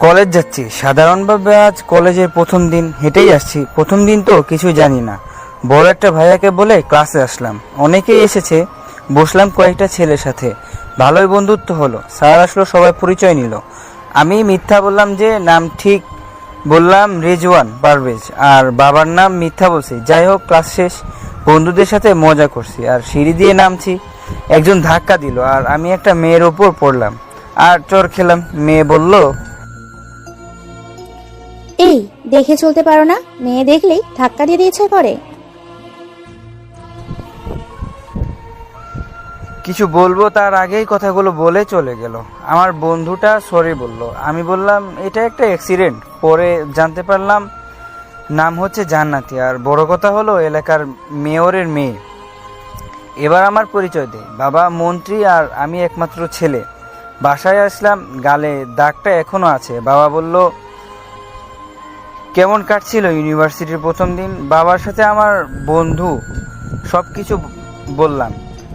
College যাচ্ছি সাধারণভাবে। আজ কলেজের প্রথম দিন, হেঁটেই আসছি। প্রথম দিন তো কিছু জানি না। বড় একটা ভাইয়াকে বলে ক্লাসে আসলাম। অনেকেই এসেছে, বসলাম কয়েকটা ছেলের সাথে। ভালোই বন্ধুত্ব হলো। স্যার আসলো, সবাই পরিচয় নিল। আমি মিথ্যা বললাম যে নাম ঠিক বললাম রেজওয়ান পারভেজ, আর বাবার নাম মিথ্যা বলছি। যাই হোক, ক্লাস শেষ, বন্ধুদের সাথে মজা করছি আর সিঁড়ি দিয়ে নামছি। একজন ধাক্কা দিল আর আমি একটা মেয়ের ওপর পড়লাম আর চর খেলাম। মেয়ে বলল, এই দেখে চলতে পারো না? মেয়ে দেখলেই ধাক্কা দিয়ে ইচ্ছে করে। কিছু বলবো তার আগেই কথাগুলো বলে চলে গেল। আমার বন্ধুটা সরি বলল। আমি বললাম এটা একটা অ্যাক্সিডেন্ট। পরে জানতে পারলাম নাম হচ্ছে জান্নাতি, আর বড় কথা হলো এলাকার মেয়রের মেয়ে। এবার আমার পরিচয় দেয়। বাবা মন্ত্রী আর আমি একমাত্র ছেলে। বাসায় আসলাম, গালে দাগটা এখনো আছে। বাবা বলল, কেমন কাটছিল ইউনিভার্সিটির প্রথম দিন? বাবার সাথে আমার বন্ধু সব কিছু বললাম,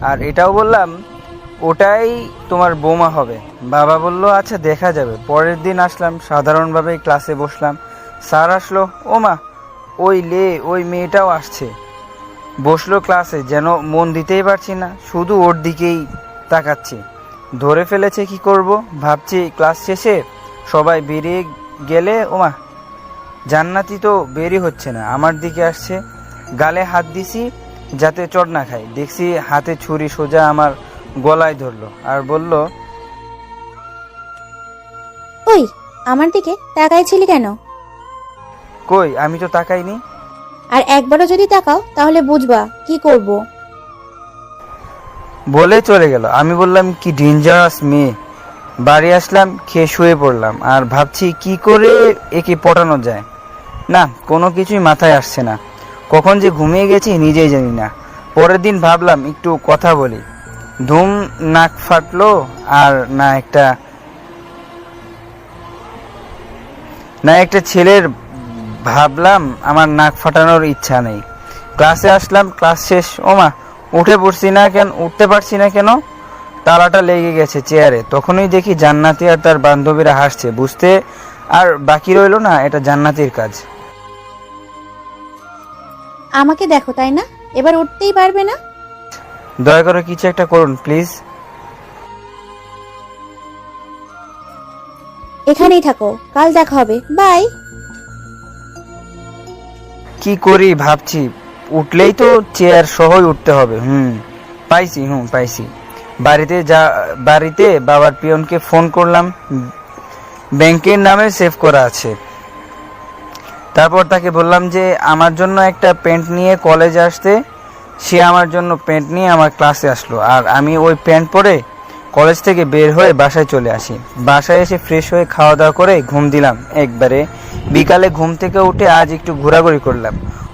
আর এটাও বললাম ওটাই তোমার বৌমা হবে। বাবা বলল, আচ্ছা দেখা যাবে। পরের দিন আসলাম, সাধারণভাবে ক্লাসে বসলাম। স্যার আসলো, ও মা, ওই মেয়েটাও আসছে। বসলো ক্লাসে, যেন মন দিতেই পারছি না, শুধু ওর দিকেই তাকাচ্ছি। ধরে ফেলেছে, কি করব ভাবছি। ক্লাস শেষে সবাই বেরিয়ে গেলে ওমা, জান্নাতি তো বেরই হচ্ছে না, আমার দিকে আসছে। গালে হাত দিছি যাতে চড় না খাই। দেখছি হাতে ছুরি, সোজা আমার গলায় ধরলো আর বলল, ওই আমার দিকে তাকাইছিলি কেন? কই, আমি তো তাকাইনি। আর একবারও যদি তাকাও তাহলে বুঝবা কি করব। বলে চলে গেল। আমি বললাম, কি ডেঞ্জারাস মেয়ে। বাড়ি আসলাম, খেয়ে শুয়ে পড়লাম আর ভাবছি কি করে একে পটানো যায়। না, কোনো কিছুই মাথায় আসছে না। কখন যে ঘুমিয়ে গেছি নিজেই জানি না। পরের দিন ভাবলাম একটু কথা বলি। ধুম, নাক ফাটলো। আর না একটা ছেলের ভাবলাম আমার নাক ফাটানোর ইচ্ছা নেই। ক্লাসে আসলাম, ক্লাস শেষ। ওমা, উঠতে পারছি না কেন? তালাটা লেগে গেছে চেয়ারে। তখনই দেখি জান্নাতি আর তার বান্ধবীরা হাসছে। বুঝতে আর বাকি রইল না, এটা জান্নাতির কাজ। আমাকে দেখো, তাই না? এবার উঠতেই পারবে না। দয়া করে কিছু একটা করুন প্লিজ। এখানেই থাকো, কাল দেখা হবে, বাই। কি করি ভাবছি। উঠলেই তো চেয়ার সহই উঠতে হবে। পাইছি। বাড়িতে বাবার পিয়নকে ফোন করলাম। ব্যাংকের নামে সেভ করা আছে। তারপর তাকে বললাম যে আমার জন্য একটা প্যান্ট নিয়ে কলেজে আসতে। সে আমার জন্য প্যান্ট নিয়ে আমার ক্লাসে আসলো, আর আমি ওই প্যান্ট পরে কলেজ থেকে বের হয়ে বাসায় চলে আসি। বাসায় এসে ফ্রেশ হয়ে খাওয়া দাওয়া করে ঘুম দিলাম একবারে। বিকালে ঘুম থেকে উঠে আজ একটু ঘোরাঘুরি করলাম।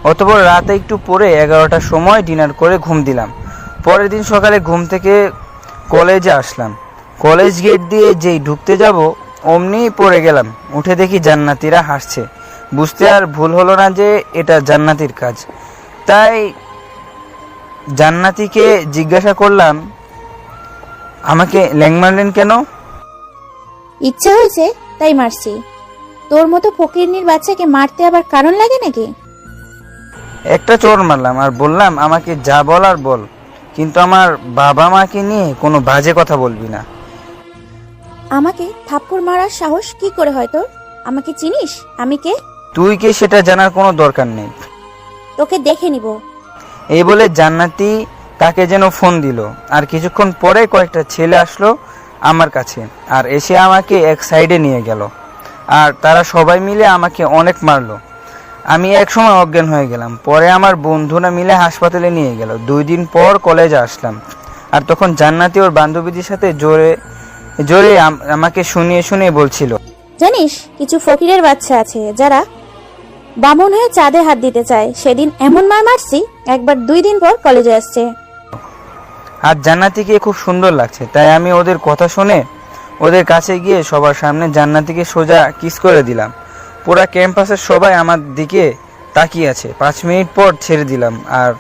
অতঃপর রাতে একটু পরে 11টার সময় ডিনার করে ঘুম দিলাম। পরের দিন সকালে ঘুম থেকে কলেজে আসলাম। কলেজ গেট দিয়ে যেই ঢুকতে যাব অমনি পড়ে গেলাম। উঠে দেখি জান্নাতিরা হাসছে। বুঝতে আর ভুল হলো না যে এটা জান্নাতির কাজ। তাই জান্নাতিকে জিজ্ঞাসা করলাম, আমাকে ল্যাং মারলেন কেন? ইচ্ছা হয়েছে তাই মারছি। তোর মতো ফকিরনির বাচ্চাকে মারতে আবার কারণ লাগে নাকি? একটা চোর মারলাম আর বললাম আমাকে যা বলার বল, কিন্তু আমার বাবা মাকে নিয়ে কোনো বাজে কথা বলবি না। আমাকে থাপ্পড় মারার সাহস কি করে হয় তোর? আমাকে চিনিস আমি কে? তুই কে সেটা জানার কোনো দরকার নেই। তোকে দেখে নিব। এই বলে জান্নাতি তাকে যেন ফোন দিল, আর কিছুক্ষণ পরে কয়েকটা ছেলে আসলো আমার কাছে আর এসে আমাকে এক সাইডে নিয়ে গেল। আর তারা সবাই মিলে আমাকে অনেক মারলো। আমি এক সময় অজ্ঞান হয়ে গেলাম। পরে আমার বন্ধুরা মিলে হাসপাতালে নিয়ে গেল। 2 দিন পর কলেজে আসলাম, আর তখন জান্নাতি ওর বান্ধবীদের সাথে জোরে জোরে আমাকে শুনিয়ে বলছিল, জানিস কিছু ফকিরের বাচ্চা আছে যারা বামন হয়ে চাঁদে হাত দিতে চায়। সেদিন এমন মার মারছি, একবার 2 দিন পর কলেজে আসছে। আর জান্নাতিকে খুব সুন্দর লাগছে। তাই আমি ওদের কথা শুনে ওদের কাছে গিয়ে সবার সামনে জান্নাতিকে সোজা কিস করে দিলাম। পুরা ক্যাম্পাসের সবাই আমার দিকে তাকিয়ে আছে। 5 মিনিট পর ছেড়ে দিলাম, আর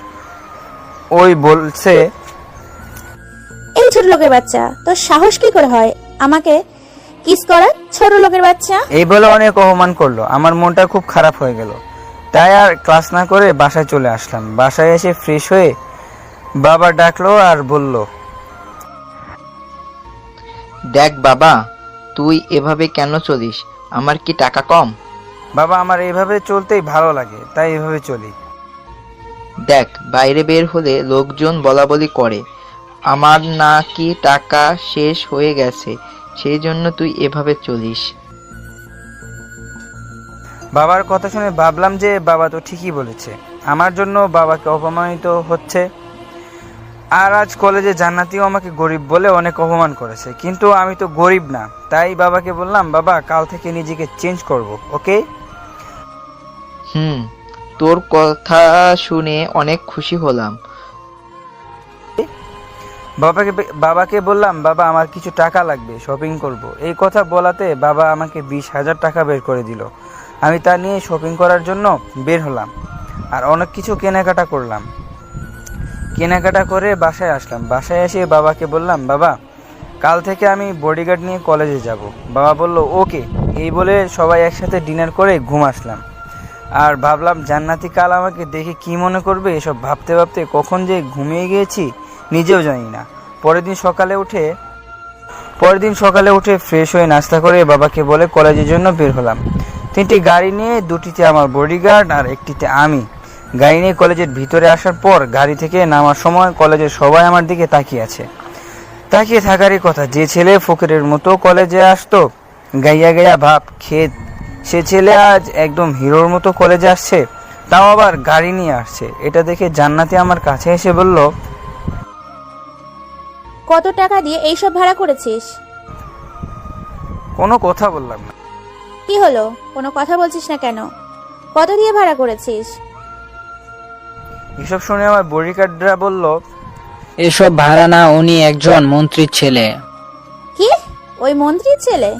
ওই বলছে, এই ছোট লোকের বাচ্চা, তোর সাহস কি করে হয় আমাকে কিস করা ছোট লোকের বাচ্চা। এই বলে অনেক অপমান করলো। আমার মনটা খুব খারাপ হয়ে গেল, তাই আর ক্লাস না করে বাসায় চলে আসলাম। বাসায় এসে ফ্রেশ হয়ে বাবা ডাকলো আর বলল, দেখ বাবা, তুই এভাবে কেন চলিস? আমার কি টাকা কম? বাবা আমার এইভাবে চলতেই ভালো লাগে, তাই এভাবে চলি। দেখ, বাইরে বের হলে লোকজন বলাবলি করে আমার নাকি টাকা শেষ হয়ে গেছে, সেই জন্য তুই এভাবে চলিস। বাবার কথা শুনে ভাবলাম যে বাবা তো ঠিকই বলেছে, আমার জন্য বাবাকে অপমানিত হচ্ছে। আর আজ কলেজে জান্নাতিও আমাকে গরিব বলে অনেক অপমান করেছে, কিন্তু আমি তো গরিব না। তাই বাবাকে বললাম, বাবা কাল থেকে নিজেকে চেঞ্জ করব, ওকে? তোর কথা শুনে অনেক খুশি হলাম। বাবাকে বললাম, বাবা আমার কিছু টাকা লাগবে, শপিং করব। এই কথা বলাতে বাবা আমাকে 20,000 টাকা বের করে দিল। আমি তা নিয়ে শপিং করার জন্য বের হলাম আর অনেক কিছু কেনাকাটা করলাম। কেনাকাটা করে বাসায় আসলাম। বাসায় এসে বাবাকে বললাম, বাবা কাল থেকে আমি বডিগার্ড নিয়ে কলেজে যাব। বাবা বলল, ওকে। এই বলে সবাই একসাথে ডিনার করে ঘুম আসলাম। আর ভাবলাম জান্নাতি কাল আমাকে দেখে কি মনে করবে। এসব ভাবতে ভাবতে কখন যে ঘুমিয়ে গিয়েছি নিজেও জানি না। পরের দিন সকালে উঠে ফ্রেশ হয়ে নাস্তা করে বাবাকে বলে কলেজের জন্য বের হলাম। 3টি গাড়ি নিয়ে, 2টিতে আমার বডিগার্ড আর 1টিতে আমি। গাড়ি নিয়ে কলেজের ভিতরে আসার পর গাড়ি থেকে নামার সময় কলেজের সবাই আমার দিকে তাকিয়ে আছে। তাকিয়ে থাকারই কথা। যে ছেলে ফকিরের মতো কলেজে আসতো, গাইয়া গাইয়া ভাব খেত, সে ছেলে আজ একদম হিরোর মতো কলেজে আসছে, তাও আবার গাড়ি নিয়ে আসছে। এটা দেখে জান্নাতি আমার কাছে এসে বলল, কত টাকা দিয়ে এইসব ভাড়া করেছিস? কোনো কথা বললাম না। কি হলো, কোনো কথা বলছিস না কেন? কত দিয়ে ভাড়া করেছিস? এসব শুনে আমার বডিগার্ডরা বলল, এসব ভাড়া না, উনি একজন মন্ত্রীর ছেলে। কি, ওই মন্ত্রীর ছেলে?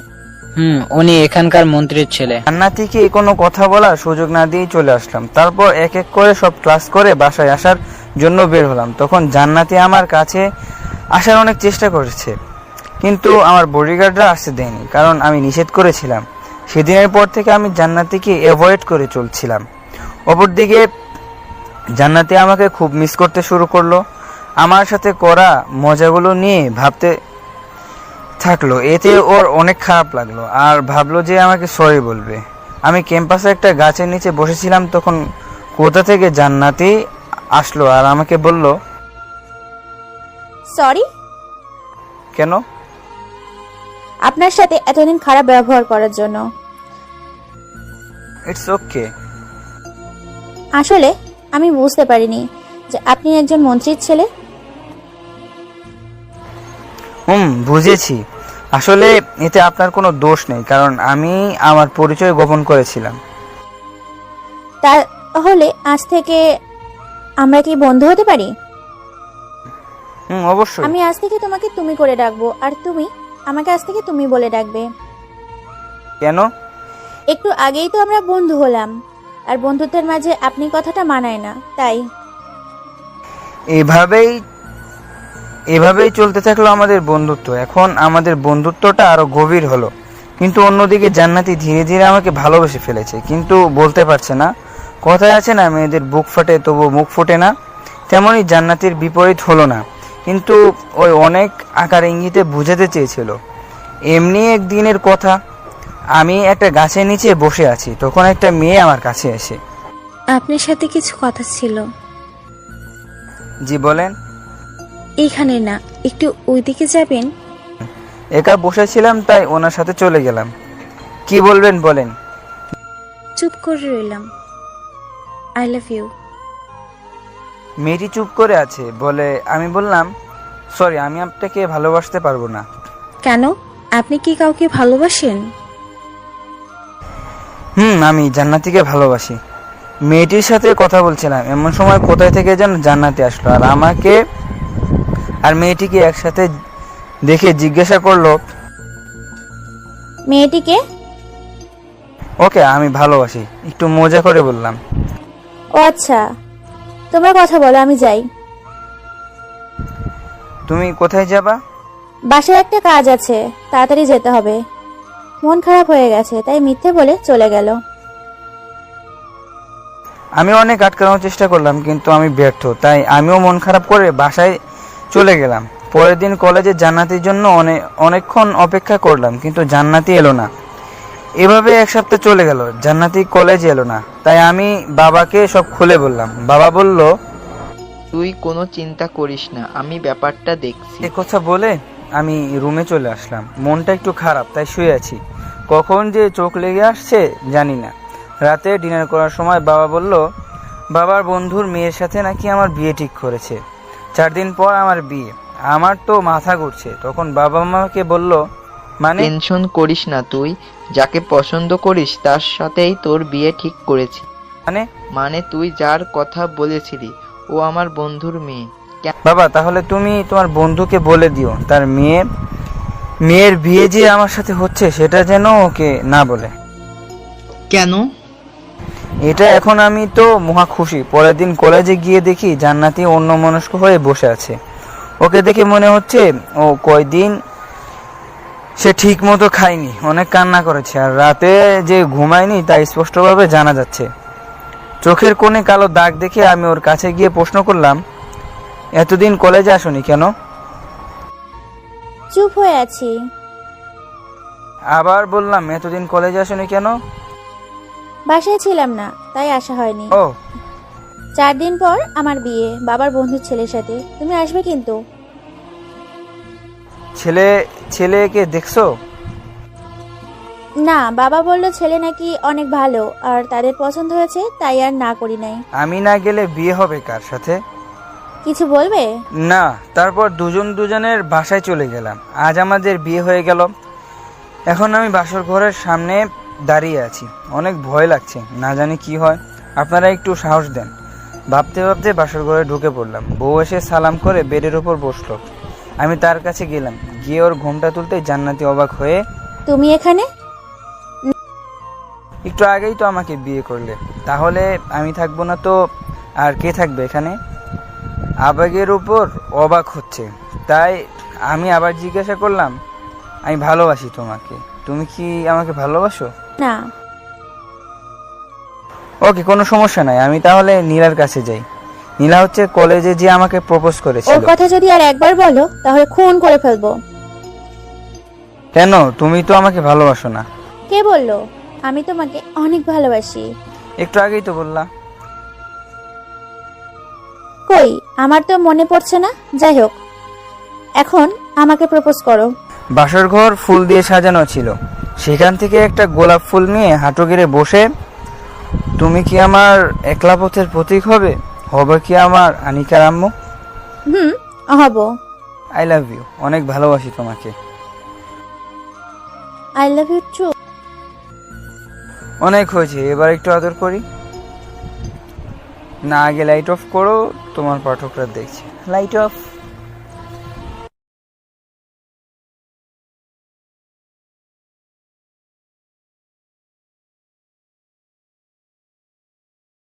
উনি এখানকার মন্ত্রীর ছেলে। জান্নাতিকে কোনো কথা বলার সুযোগ না দিয়ে চলে আসলাম। তারপর এক এক করে সব ক্লাস করে বাসায় আসার জন্য বের হলাম। তখন জান্নাতি আমার কাছে আসার অনেক চেষ্টা করেছে, কিন্তু আমার বডিগার্ডরা আসতে দেয়নি, কারণ আমি নিষেধ করেছিলাম। সেদিনের পর থেকে আমি জান্নাতিকে অ্যাভয়েড করে চলছিলাম। অপরদিকে জান্নাতি আমাকে খুব মিস করতে শুরু করলো। আমার সাথে করা মজাগুলো নিয়ে ভাবতে থাকলো। এতে ওর অনেক খারাপ লাগলো আর ভাবলো যে আমাকে সরি বলবে। আমি ক্যাম্পাসে একটা গাছের নিচে বসেছিলাম, তখন কোথা থেকে জান্নাতি আসলো আর আমাকে বলল, সরি? কেন? আপনার সাথে এতদিন খারাপ ব্যবহার করার জন্য। It's okay. আসলে আমি বুঝতে পারিনি যে আপনি একজন মন্ত্রীর ছেলে। বুঝেছি। আসলে এতে আপনার কোনো দোষ নেই, কারণ আমি আমার পরিচয় গোপন করেছিলাম। তাহলে আজ থেকে আমরা কি বন্ধু হতে পারি? অবশ্যই। আমি আজ থেকে তোমাকে তুমি করে ডাকবো, আর তুমি আমাকে আজ থেকে তুমি বলে ডাকবে। কেন? একটু আগেই তো আমরা বন্ধু হলাম, আর বন্ধুত্বের মাঝে আপনি কথাটা মানায় না, তাই। এভাবেই চলতে থাকলো আমাদের বন্ধুত্ব। এখন আমাদের বন্ধুত্বটা আরো গভীর হলো। কিন্তু অন্যদিকে জান্নাতি ধীরে ধীরে আমাকে ভালোবেসে ফেলেছে, কিন্তু বলতে পারছে না। কথায় আছে না, মেয়েদের বুক ফাটে তবু মুখ ফোটে না। তেমনই জান্নাতির বিপরীত হলো না, কিন্তু ওই অনেক আকার ইঙ্গিতে বুঝাতে চেয়েছিল। এমনি একদিনের কথা, আমি একটা গাছের নিচে বসে আছি, তখন একটা মেয়ে আমার কাছে এসে, আপনার সাথে কিছু কথা ছিল। জি বলেন। এইখানে না, একটু ওইদিকে যাবেন? একা বসেছিলাম তাই ওনার সাথে চলে গেলাম। কি বলবেন বলেন। চুপ করে রইলাম। I love you. মেয়েটি চুপ করে আছে বলে আমি বললাম, সরি, আমি আপনাকে ভালোবাসতে পারবো না। কেন, আপনি কি কাউকে ভালোবাসেন? আমি জান্নাতিকে ভালোবাসি। মেয়েটির সাথে কথা বলছিলাম, এমন সময় কোথায় থেকে যেন জান্নাতি আসলো আর আমাকে আর মেয়েটিকে একসাথে দেখে জিজ্ঞাসা করলো, মেয়েটিকে? ওকে আমি ভালোবাসি, একটু মজা করে বললাম। ও আচ্ছা, তোমরা কথা বলো, আমি যাই। তুমি কোথায় যাবা? বাসায় একটা কাজ আছে, তাড়াতাড়ি যেতে হবে। মন খারাপ হয়ে গেছে, তাই মিথ্যে বলে চলে গেল। আমি অনেক আটকানোর চেষ্টা করলাম, কিন্তু আমি ব্যর্থ। তাই আমিও মন খারাপ করে বাসায় চলে গেলাম। পরের দিন কলেজে জান্নাতির জন্য অনেকক্ষণ অপেক্ষা করলাম, কিন্তু জান্নাতি এলো না। এভাবে এক সপ্তাহ চলে গেল, জান্নাতি কলেজে এলো না। তাই আমি বাবাকে সব খুলে বললাম। বাবা বলল, তুই কোনো চিন্তা করিস না, আমি ব্যাপারটা দেখছি। এ কথা বলে আমি রুমে চলে আসলাম। মনটা একটু খারাপ, তাই শুয়ে আছি। কখন যে চোখ লেগে আসছে জানি না। রাতে ডিনার করার সময় বাবা বলল, বাবার বন্ধুর মেয়ের সাথে নাকি আমার বিয়ে ঠিক করেছে। 4 দিন পর আমার বিয়ে। আমার তো মাথা ঘুরছে। তখন বাবা আমাকে বলল, মানে? টেনশন করিস না, তুই যাকে পছন্দ করিস তার সাথেই তোর বিয়ে ঠিক করেছি। মানে তুই যার কথা বলেছিলি ও আমার বন্ধুর মেয়ে। বাবা, তাহলে তুমি তোমার বন্ধুকে বলে দিও তার মেয়ের বিয়ে যে আমার সাথে হচ্ছে সেটা যেন ওকে না বলে। কেন? এটা এখন আমি তো মহা খুশি। পরের দিন কলেজে গিয়ে দেখি জান্নাতি অন্যমনস্ক হয়ে বসে আছে। ওকে দেখে মনে হচ্ছে ও কয়দিন সে ঠিক মতো খায়নি, অনেক কান্না করেছে। আর রাতে যে ঘুমায়নি তা স্পষ্টভাবে জানা যাচ্ছে। চোখের কোণে কালো দাগ দেখে আমি ওর কাছে গিয়ে প্রশ্ন করলাম, এতদিন কলেজে আসোনি কেন? চুপ হয়ে আছি। আবার বললাম, এতদিন কলেজে আসোনি কেন? বাসায় ছিলাম না, তাই আসা হয়নি। ও, 4 দিন পর আমার বিয়ে বাবার বন্ধুর ছেলের সাথে। তুমি আসবে কিন্তু। ছেলেকে দেখছো? না, বাবা বলল ছেলে নাকি অনেক ভালো আর তাদের পছন্দ হয়েছে, তাই আর না করি নাই। আমি না গেলে বিয়ে হবে কার সাথে? কিছু বলবে? না। তারপর দুজনের বাসায় চলে গেলাম। আজ আমাদের বিয়ে হয়ে গেল। এখন আমি বাসর ঘরের সামনে দাঁড়িয়ে আছি। অনেক ভয় লাগছে, না জানি কি হয়। আপনারা একটু সাহস দেন। ভাবতে ভাবতে বাসর ঘরে ঢুকে পড়লাম। বউ এসে সালাম করে বেডের উপর বসলো। আমি তার কাছে গেলাম। গিয়ে ওর ঘোমটা তুলতেই জান্নাতি অবাক হয়ে, তুমি এখানে? একটু আগেই তো আমাকে বিয়ে করলে, তাহলে আমি থাকবো না তো আর কে থাকবে এখানে? আবেগের উপর অবাক হচ্ছে, তাই আমি আবার জিজ্ঞাসা করলাম, আমি ভালোবাসি তোমাকে, তুমি কি আমাকে ভালোবাসো? না। ওকে, কোনো সমস্যা নাই। আমি তাহলে নীলার কাছে যাই। নীলা হচ্ছে কলেজে যে আমাকে প্রপোজ ওর করেছিল। কথা যদি আর একবার বলো তাহলে খুন করে ফেলবো। কেন? তুমি তো আমাকে ভালোবাসো না। কে বললো? আমি তোমাকে অনেক ভালোবাসি। একটু আগেই তো বললা। কই, আমার তো মনে পড়ছে না। যাই হোক, এখন আমাকে প্রপোজ করো। বাসর ঘর ফুল দিয়ে সাজানো ছিল। সেখান থেকে একটা গোলাপ ফুল নিয়ে হাঁটু গেড়ে বসে, তুমি কি আমার একলা পথের প্রতীক হবে? হবে কি আমার আনিকার আম্মু? হব। আই লাভ ইউ, অনেক ভালোবাসি তোমাকে। I love you too. অনেক হয়েছে, এবার একটু আদর করি। না, আগে লাইট অফ করো, তোমার পাঠকরা দেখছে। Light off.